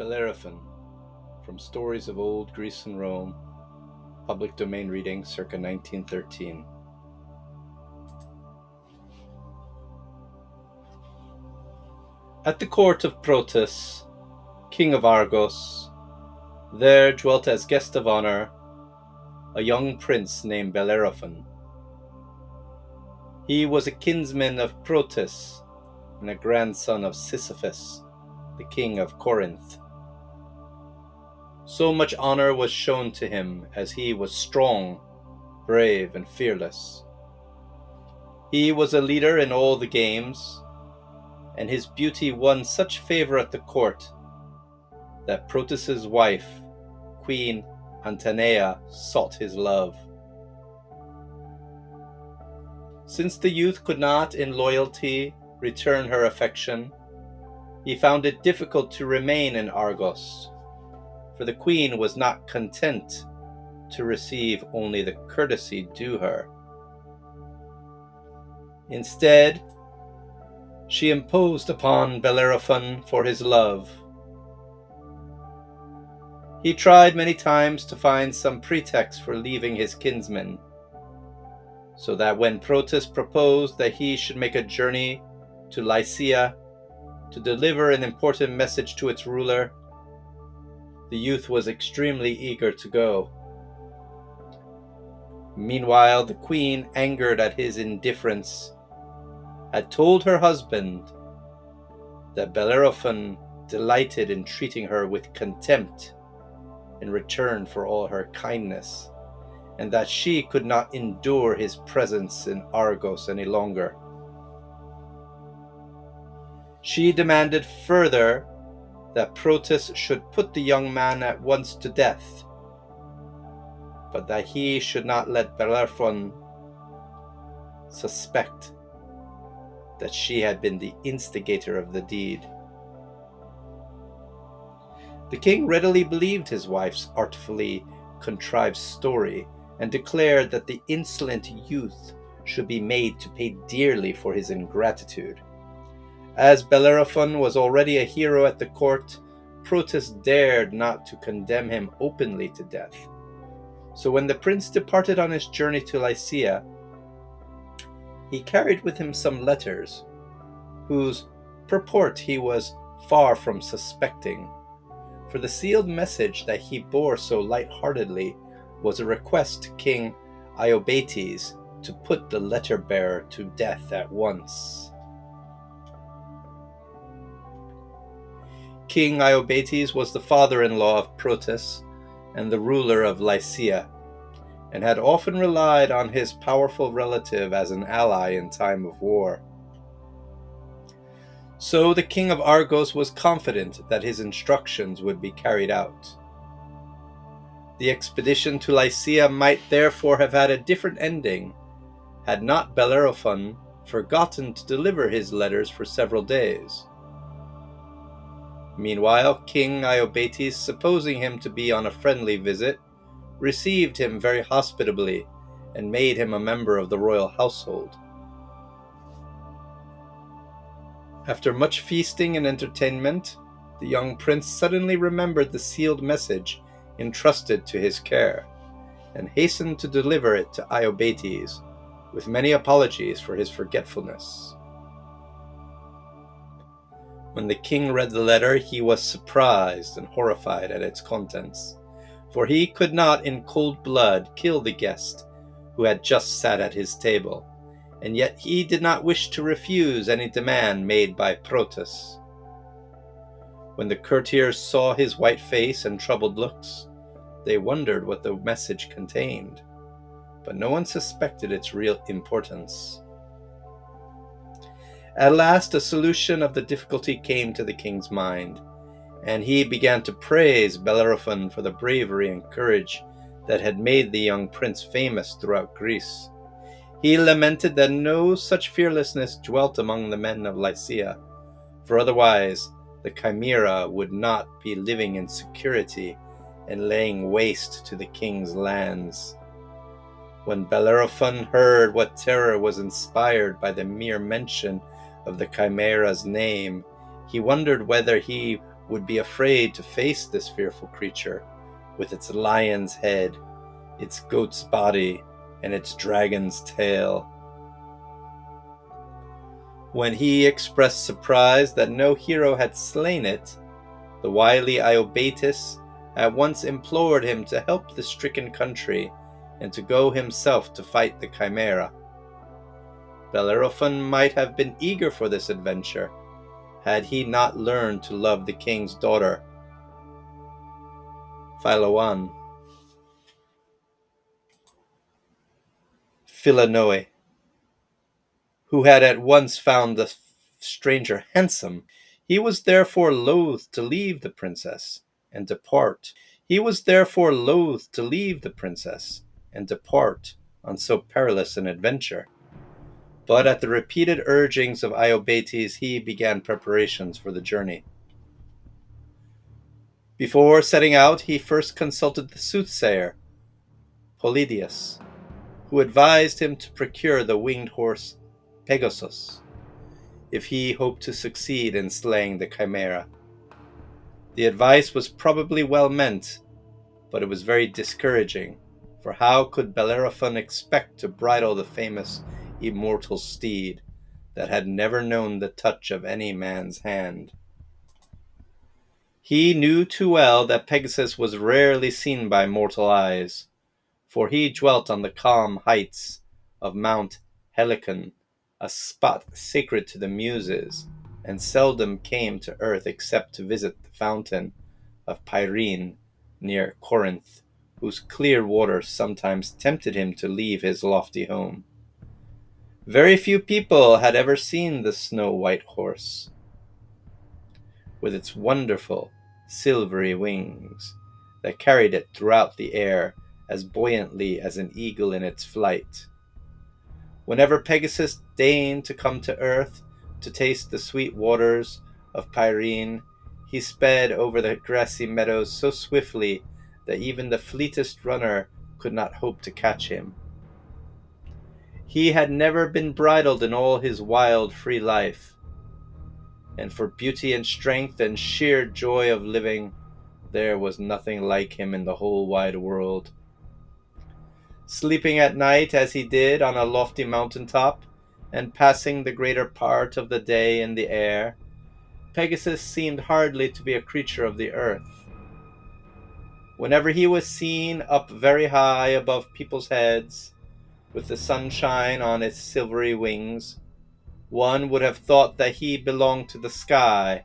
Bellerophon, from Stories of Old Greece and Rome, public domain reading circa 1913. At the court of Protus, king of Argos, there dwelt as guest of honor a young prince named Bellerophon. He was a kinsman of Protus and a grandson of Sisyphus, the king of Corinth. So much honor was shown to him as he was strong, brave, and fearless. He was a leader in all the games, and his beauty won such favor at the court that Protus's wife, Queen Antenea, sought his love. Since the youth could not in loyalty return her affection, he found it difficult to remain in Argos, for the queen was not content to receive only the courtesy due her. Instead, she imposed upon Bellerophon for his love. He tried many times to find some pretext for leaving his kinsman, so that when Protus proposed that he should make a journey to Lycia to deliver an important message to its ruler, the youth was extremely eager to go. Meanwhile, the queen, angered at his indifference, had told her husband that Bellerophon delighted in treating her with contempt in return for all her kindness, and that she could not endure his presence in Argos any longer. She demanded further that Protus should put the young man at once to death, but that he should not let Bellerophon suspect that she had been the instigator of the deed. The king readily believed his wife's artfully contrived story and declared that the insolent youth should be made to pay dearly for his ingratitude. As Bellerophon was already a hero at the court, Protus dared not to condemn him openly to death. So when the prince departed on his journey to Lycia, he carried with him some letters, whose purport he was far from suspecting, for the sealed message that he bore so light-heartedly was a request to King Iobates to put the letter-bearer to death at once. King Iobates was the father-in-law of Protus and the ruler of Lycia, and had often relied on his powerful relative as an ally in time of war. So the king of Argos was confident that his instructions would be carried out. The expedition to Lycia might therefore have had a different ending, had not Bellerophon forgotten to deliver his letters for several days. Meanwhile, King Iobates, supposing him to be on a friendly visit, received him very hospitably and made him a member of the royal household. After much feasting and entertainment, the young prince suddenly remembered the sealed message entrusted to his care, and hastened to deliver it to Iobates, with many apologies for his forgetfulness. When the king read the letter, he was surprised and horrified at its contents, for he could not in cold blood kill the guest who had just sat at his table, and yet he did not wish to refuse any demand made by Protus. When the courtiers saw his white face and troubled looks, they wondered what the message contained, but no one suspected its real importance. At last a solution of the difficulty came to the king's mind, and he began to praise Bellerophon for the bravery and courage that had made the young prince famous throughout Greece. He lamented that no such fearlessness dwelt among the men of Lycia, for otherwise the chimera would not be living in security and laying waste to the king's lands. When Bellerophon heard what terror was inspired by the mere mention of the chimera's name, he wondered whether he would be afraid to face this fearful creature with its lion's head, its goat's body, and its dragon's tail. When he expressed surprise that no hero had slain it, the wily Iobatus at once implored him to help the stricken country and to go himself to fight the chimera. Bellerophon might have been eager for this adventure, had he not learned to love the king's daughter, Philoan. Philanoe, who had at once found the stranger handsome. He was therefore loath to leave the princess and depart. On so perilous an adventure. But at the repeated urgings of Iobates, he began preparations for the journey. Before setting out, he first consulted the soothsayer, Polydius, who advised him to procure the winged horse Pegasus, if he hoped to succeed in slaying the chimera. The advice was probably well meant, but it was very discouraging, for how could Bellerophon expect to bridle the famous immortal steed that had never known the touch of any man's hand? He knew too well that Pegasus was rarely seen by mortal eyes, for he dwelt on the calm heights of Mount Helicon, a spot sacred to the Muses, and seldom came to earth except to visit the fountain of Pyrene near Corinth, whose clear waters sometimes tempted him to leave his lofty home. Very few people had ever seen the snow-white horse, with its wonderful silvery wings that carried it throughout the air as buoyantly as an eagle in its flight. Whenever Pegasus deigned to come to earth to taste the sweet waters of Pyrene, he sped over the grassy meadows so swiftly that even the fleetest runner could not hope to catch him. He had never been bridled in all his wild, free life, and for beauty and strength and sheer joy of living, there was nothing like him in the whole wide world. Sleeping at night as he did on a lofty mountain top, and passing the greater part of the day in the air, Pegasus seemed hardly to be a creature of the earth. Whenever he was seen up very high above people's heads, with the sunshine on his silvery wings, one would have thought that he belonged to the sky,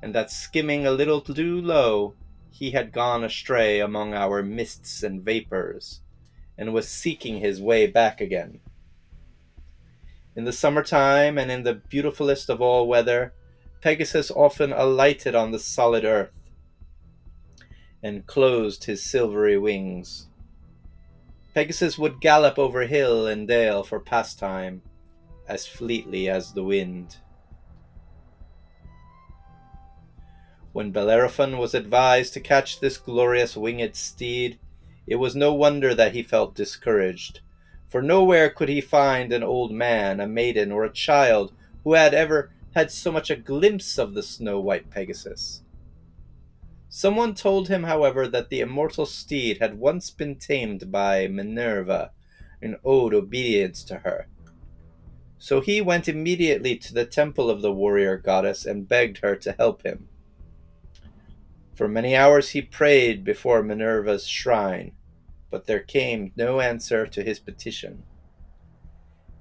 and that skimming a little too low, he had gone astray among our mists and vapors, and was seeking his way back again. In the summertime, and in the beautifulest of all weather, Pegasus often alighted on the solid earth, and closed his silvery wings. Pegasus would gallop over hill and dale for pastime, as fleetly as the wind. When Bellerophon was advised to catch this glorious winged steed, it was no wonder that he felt discouraged, for nowhere could he find an old man, a maiden, or a child who had ever had so much a glimpse of the snow-white Pegasus. Someone told him, however, that the immortal steed had once been tamed by Minerva, and owed obedience to her. So he went immediately to the temple of the warrior goddess and begged her to help him. For many hours he prayed before Minerva's shrine, but there came no answer to his petition.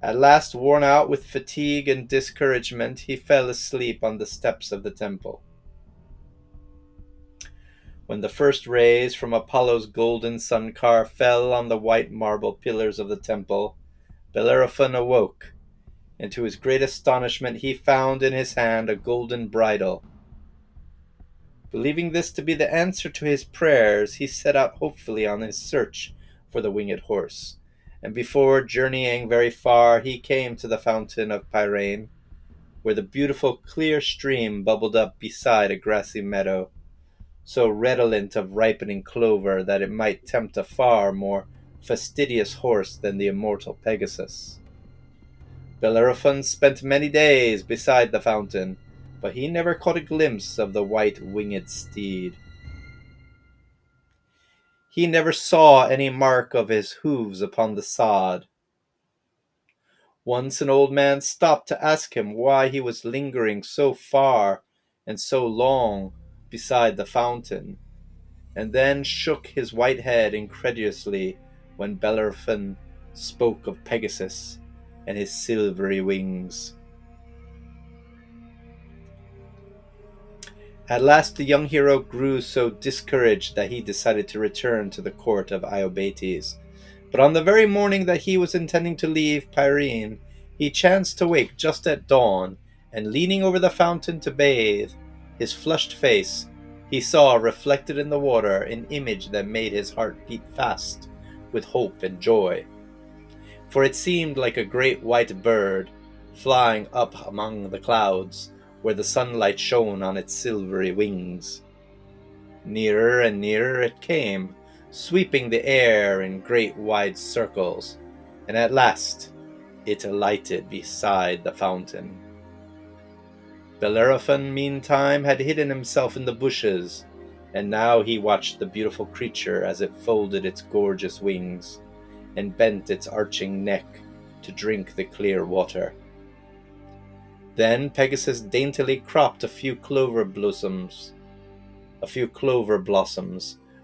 At last, worn out with fatigue and discouragement, he fell asleep on the steps of the temple. When the first rays from Apollo's golden sun car fell on the white marble pillars of the temple, Bellerophon awoke, and to his great astonishment he found in his hand a golden bridle. Believing this to be the answer to his prayers, he set out hopefully on his search for the winged horse, and before journeying very far he came to the fountain of Pyrene, where the beautiful clear stream bubbled up beside a grassy meadow, so redolent of ripening clover that it might tempt a far more fastidious horse than the immortal Pegasus. Bellerophon spent many days beside the fountain, but he never caught a glimpse of the white-winged steed. He never saw any mark of his hooves upon the sod. Once an old man stopped to ask him why he was lingering so far and so long beside the fountain, and then shook his white head incredulously when Bellerophon spoke of Pegasus and his silvery wings. At last the young hero grew so discouraged that he decided to return to the court of Iobates. But on the very morning that he was intending to leave Pyrene, he chanced to wake just at dawn, and leaning over the fountain to bathe his flushed face, he saw reflected in the water an image that made his heart beat fast with hope and joy. For it seemed like a great white bird flying up among the clouds, where the sunlight shone on its silvery wings. Nearer and nearer it came, sweeping the air in great wide circles, and at last it alighted beside the fountain. Bellerophon, meantime, had hidden himself in the bushes, and now he watched the beautiful creature as it folded its gorgeous wings and bent its arching neck to drink the clear water. Then Pegasus daintily cropped a few clover blossoms,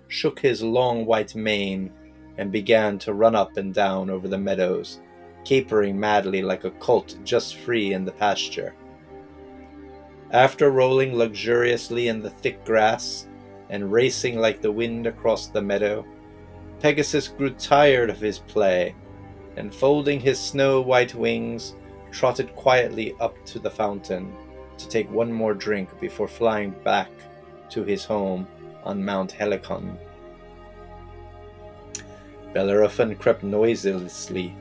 shook his long white mane, and began to run up and down over the meadows, capering madly like a colt just free in the pasture. After rolling luxuriously in the thick grass and racing like the wind across the meadow, Pegasus grew tired of his play, and folding his snow-white wings, trotted quietly up to the fountain to take one more drink before flying back to his home on Mount Helicon. Bellerophon crept noiselessly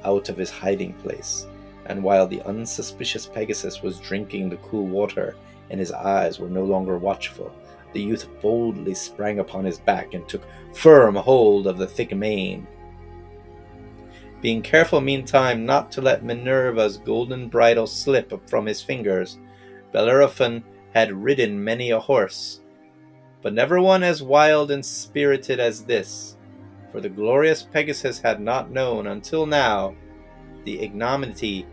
out of his hiding place, and while the unsuspicious Pegasus was drinking the cool water and his eyes were no longer watchful, the youth boldly sprang upon his back and took firm hold of the thick mane. Being careful meantime not to let Minerva's golden bridle slip from his fingers, Bellerophon had ridden many a horse, but never one as wild and spirited as this, for the glorious Pegasus had not known until now the ignominy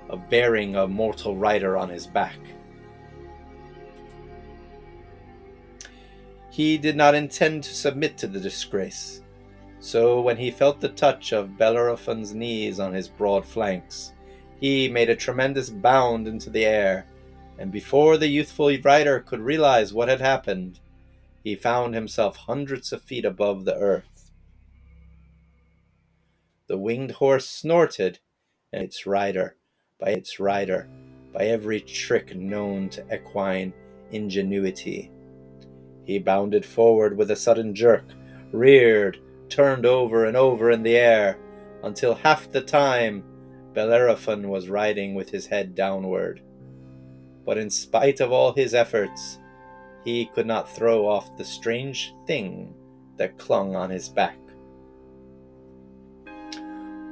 of bearing a mortal rider on his back. He did not intend to submit to the disgrace. So when he felt the touch of Bellerophon's knees on his broad flanks, he made a tremendous bound into the air, and before the youthful rider could realize what had happened, he found himself hundreds of feet above the earth. The winged horse snorted, and its rider, by every trick known to equine ingenuity. He bounded forward with a sudden jerk, reared, turned over and over in the air, until half the time Bellerophon was riding with his head downward. But in spite of all his efforts, he could not throw off the strange thing that clung on his back.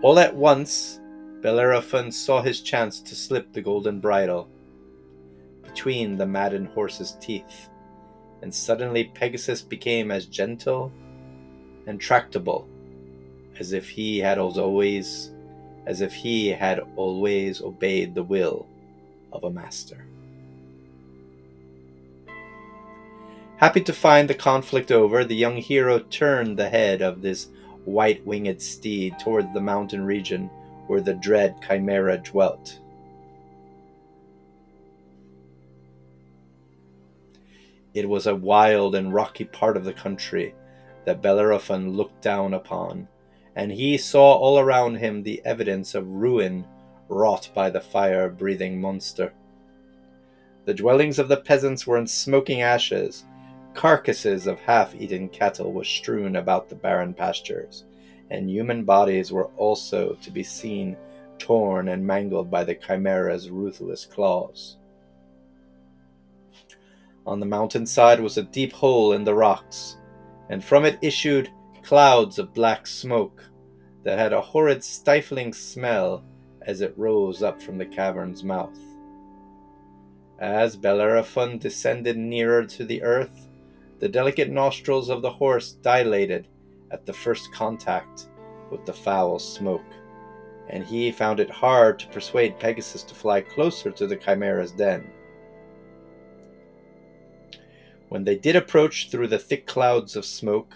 All at once, Bellerophon saw his chance to slip the golden bridle between the maddened horse's teeth, and suddenly Pegasus became as gentle and tractable as if he had always obeyed the will of a master. Happy to find the conflict over, the young hero turned the head of this white-winged steed toward the mountain region where the dread chimera dwelt. It was a wild and rocky part of the country that Bellerophon looked down upon, and he saw all around him the evidence of ruin wrought by the fire-breathing monster. The dwellings of the peasants were in smoking ashes. Carcasses of half-eaten cattle were strewn about the barren pastures, and human bodies were also to be seen torn and mangled by the chimera's ruthless claws. On the mountainside was a deep hole in the rocks, and from it issued clouds of black smoke that had a horrid stifling smell as it rose up from the cavern's mouth. As Bellerophon descended nearer to the earth, the delicate nostrils of the horse dilated at the first contact with the foul smoke, and he found it hard to persuade Pegasus to fly closer to the chimera's den. When they did approach through the thick clouds of smoke,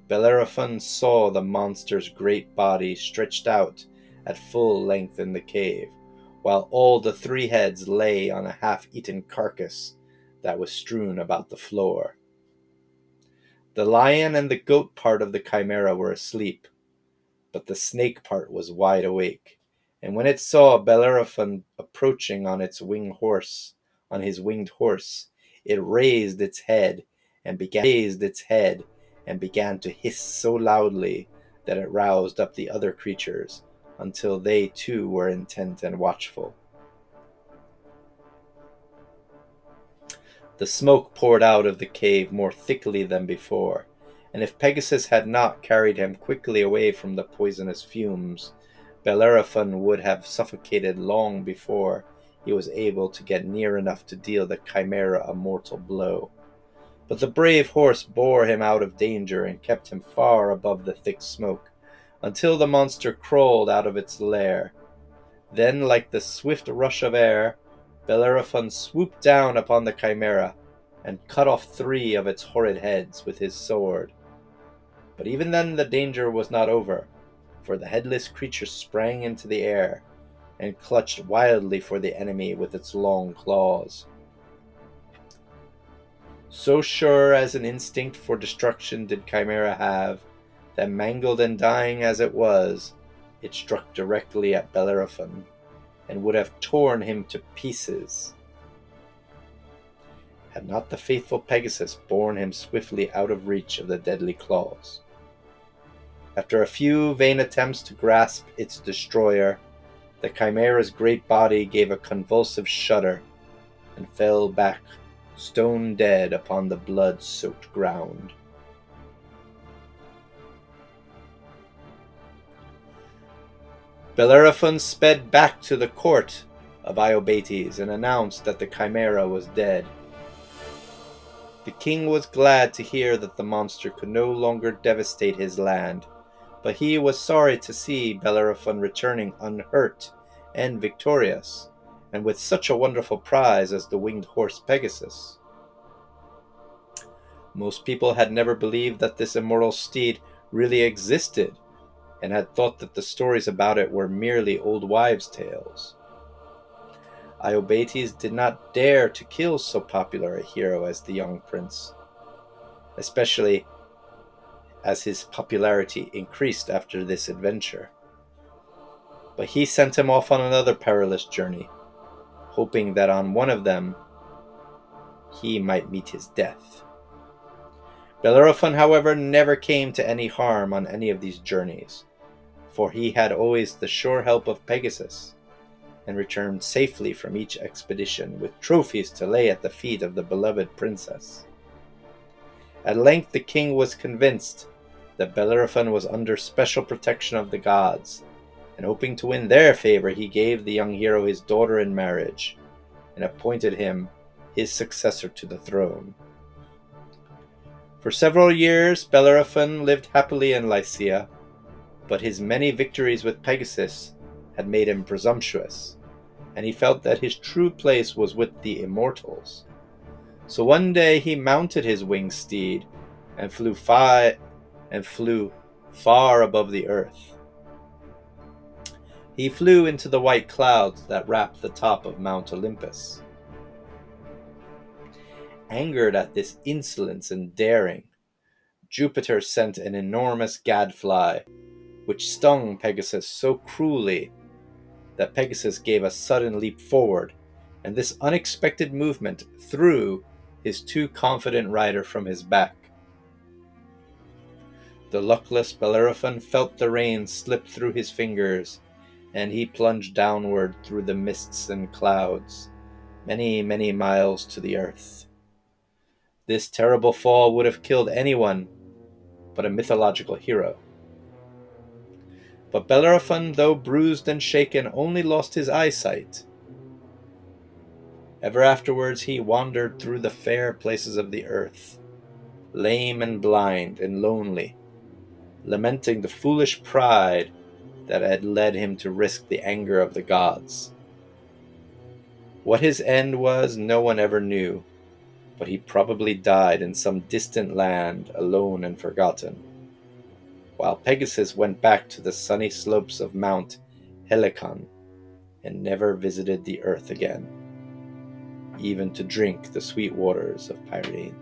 Bellerophon saw the monster's great body stretched out at full length in the cave, while all the 3 heads lay on a half-eaten carcass that was strewn about the floor. The lion and the goat part of the chimera were asleep, but the snake part was wide awake, and when it saw Bellerophon approaching on his winged horse, it raised its head and began to hiss so loudly that it roused up the other creatures until they too were intent and watchful. The smoke poured out of the cave more thickly than before, and if Pegasus had not carried him quickly away from the poisonous fumes, Bellerophon would have suffocated long before he was able to get near enough to deal the chimera a mortal blow. But the brave horse bore him out of danger and kept him far above the thick smoke, until the monster crawled out of its lair. Then, like the swift rush of air, Bellerophon swooped down upon the chimera and cut off 3 of its horrid heads with his sword. But even then the danger was not over, for the headless creature sprang into the air and clutched wildly for the enemy with its long claws. So sure as an instinct for destruction did Chimera have, that mangled and dying as it was, it struck directly at Bellerophon, and would have torn him to pieces, had not the faithful Pegasus borne him swiftly out of reach of the deadly claws. After a few vain attempts to grasp its destroyer, the chimera's great body gave a convulsive shudder and fell back stone dead upon the blood-soaked ground. Bellerophon sped back to the court of Iobates and announced that the chimera was dead. The king was glad to hear that the monster could no longer devastate his land, but he was sorry to see Bellerophon returning unhurt and victorious, and with such a wonderful prize as the winged horse Pegasus. Most people had never believed that this immortal steed really existed, and had thought that the stories about it were merely old wives' tales. Iobates did not dare to kill so popular a hero as the young prince, especially as his popularity increased after this adventure. But he sent him off on another perilous journey, hoping that on one of them he might meet his death. Bellerophon, however, never came to any harm on any of these journeys, for he had always the sure help of Pegasus, and returned safely from each expedition with trophies to lay at the feet of the beloved princess. At length the king was convinced that Bellerophon was under special protection of the gods, and hoping to win their favor, he gave the young hero his daughter in marriage, and appointed him his successor to the throne. For several years Bellerophon lived happily in Lycia, but his many victories with Pegasus had made him presumptuous, and he felt that his true place was with the immortals. So one day he mounted his winged steed and flew far above the earth. He flew into the white clouds that wrapped the top of Mount Olympus. Angered at this insolence and daring, Jupiter sent an enormous gadfly, which stung Pegasus so cruelly that Pegasus gave a sudden leap forward, and this unexpected movement threw his too confident rider from his back. The luckless Bellerophon felt the reins slip through his fingers, and he plunged downward through the mists and clouds, many, many miles to the earth. This terrible fall would have killed anyone but a mythological hero. But Bellerophon, though bruised and shaken, only lost his eyesight. Ever afterwards he wandered through the fair places of the earth, lame and blind and lonely, lamenting the foolish pride that had led him to risk the anger of the gods. What his end was, no one ever knew, but he probably died in some distant land, alone and forgotten, while Pegasus went back to the sunny slopes of Mount Helicon and never visited the earth again, even to drink the sweet waters of Pyrene.